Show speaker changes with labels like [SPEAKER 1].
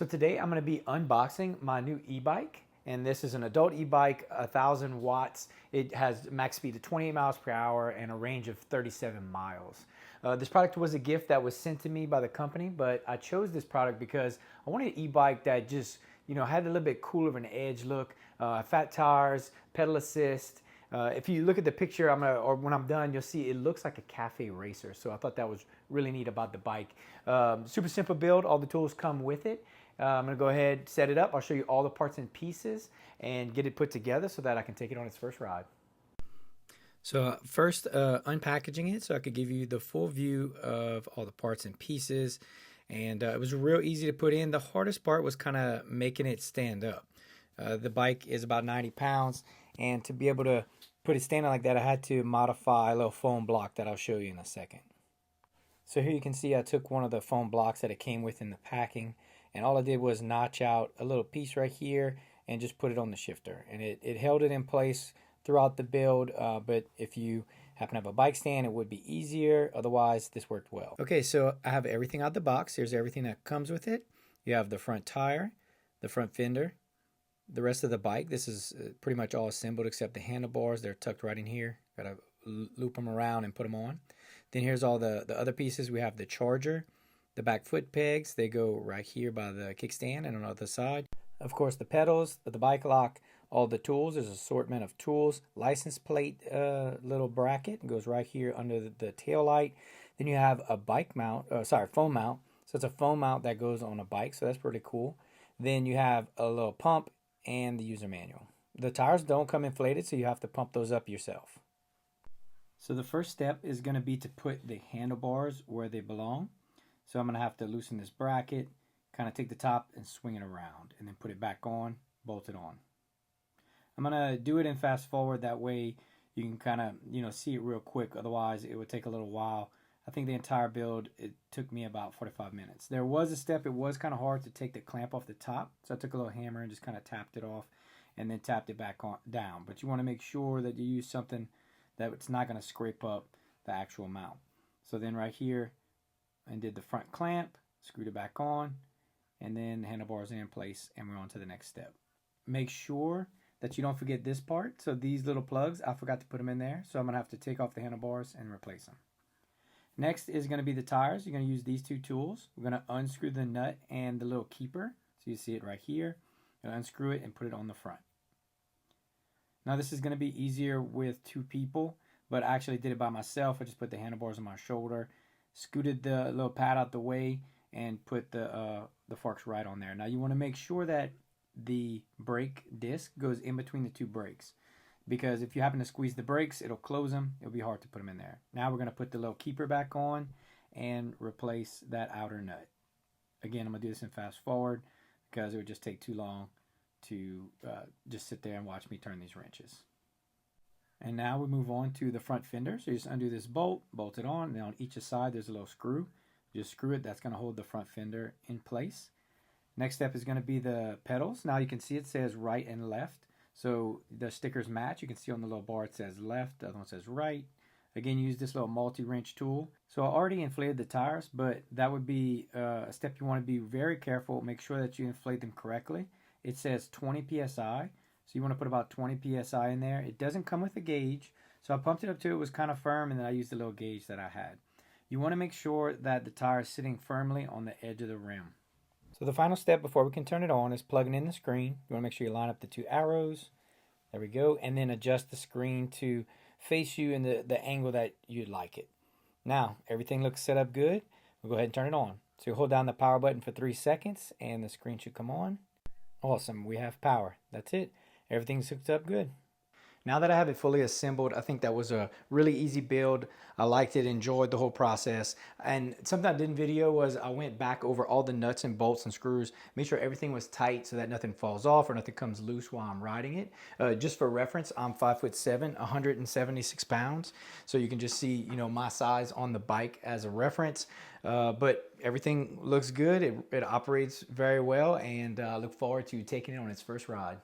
[SPEAKER 1] So today I'm going to be unboxing my new e-bike, and this is an adult e-bike, 1,000 watts. It has max speed of 28 miles per hour and a range of 37 miles. This product was a gift that was sent to me by the company, but I chose this product because I wanted an e-bike that just, had a little bit cooler of an edge look, fat tires, pedal assist. If you look at the picture, or when I'm done, you'll see it looks like a cafe racer. So I thought that was really neat about the bike. Super simple build. All the tools come with it. I'm going to go ahead, set it up. I'll show you all the parts and pieces and get it put together so that I can take it on its first ride. So first, unpackaging it so I could give you the full view of all the parts and pieces. And it was real easy to put in. The hardest part was kind of making it stand up. The bike is about 90 pounds, and to be able to put it standing like that, I had to modify a little foam block that I'll show you in a second. So here you can see I took one of the foam blocks that it came with in the packing, and all I did was notch out a little piece right here and just put it on the shifter. And it held it in place throughout the build, but if you happen to have a bike stand, it would be easier. Otherwise, this worked well. Okay, so I have everything out the box. Here's everything that comes with it. You have the front tire, the front fender, the rest of the bike. This is pretty much all assembled except the handlebars. They're tucked right in here. Got to loop them around and put them on. Then here's all the other pieces. We have the charger, the back foot pegs. They go right here by the kickstand and on the other side. Of course, the pedals, the bike lock, all the tools. There's an assortment of tools. License plate little bracket goes right here under the tail light. Then you have a bike mount, foam mount. So it's a foam mount that goes on a bike. So that's pretty cool. Then you have a little pump and the user manual. The tires don't come inflated, so you have to pump those up yourself. So the first step is going to be to put the handlebars where they belong. So I'm going to have to loosen this bracket, kind of take the top and swing it around, and then put it back on, bolt it on. I'm going to do it in fast forward, that way you can kind of see it real quick. Otherwise it would take a little while. I think the entire build, it took me about 45 minutes. There was a step, it was kind of hard to take the clamp off the top. So I took a little hammer and just kind of tapped it off and then tapped it back down. But you want to make sure that you use something that it's not going to scrape up the actual mount. So then right here, I did the front clamp, screwed it back on, and then the handlebars are in place, and we're on to the next step. Make sure that you don't forget this part. So these little plugs, I forgot to put them in there. So I'm going to have to take off the handlebars and replace them. Next is going to be the tires. You're going to use these two tools. We're going to unscrew the nut and the little keeper. So you see it right here. You'll unscrew it and put it on the front. Now this is going to be easier with two people, but I actually did it by myself. I just put the handlebars on my shoulder, scooted the little pad out the way, and put the forks right on there. Now you want to make sure that the brake disc goes in between the two brakes, because if you happen to squeeze the brakes, it'll close them. It'll be hard to put them in there. Now we're going to put the little keeper back on and replace that outer nut. Again, I'm going to do this in fast forward because it would just take too long to just sit there and watch me turn these wrenches. And now we move on to the front fender. So you just undo this bolt, bolt it on, and then on each side there's a little screw. Just screw it. That's going to hold the front fender in place. Next step is going to be the pedals. Now you can see it says right and left. So the stickers match. You can see on the little bar it says left, the other one says right. Again, use this little multi-wrench tool. So I already inflated the tires, but that would be a step you want to be very careful. Make sure that you inflate them correctly. It says 20 psi, so you want to put about 20 psi in there. It doesn't come with a gauge, so I pumped it up to it was kind of firm, and then I used the little gauge that I had. You want to make sure that the tire is sitting firmly on the edge of the rim. So the final step before we can turn it on is plugging in the screen. You want to make sure you line up the two arrows. There we go. And then adjust the screen to face you in the angle that you'd like it. Now, everything looks set up good. We'll go ahead and turn it on. So you hold down the power button for 3 seconds and the screen should come on. Awesome. We have power. That's it. Everything's hooked up good. Now that I have it fully assembled, I think that was a really easy build. I liked it, enjoyed the whole process. And something I did in video was I went back over all the nuts and bolts and screws, made sure everything was tight so that nothing falls off or nothing comes loose while I'm riding it. Just for reference, I'm 5'7", 176 pounds. So you can just see, my size on the bike as a reference. But everything looks good. It operates very well, and I look forward to taking it on its first ride.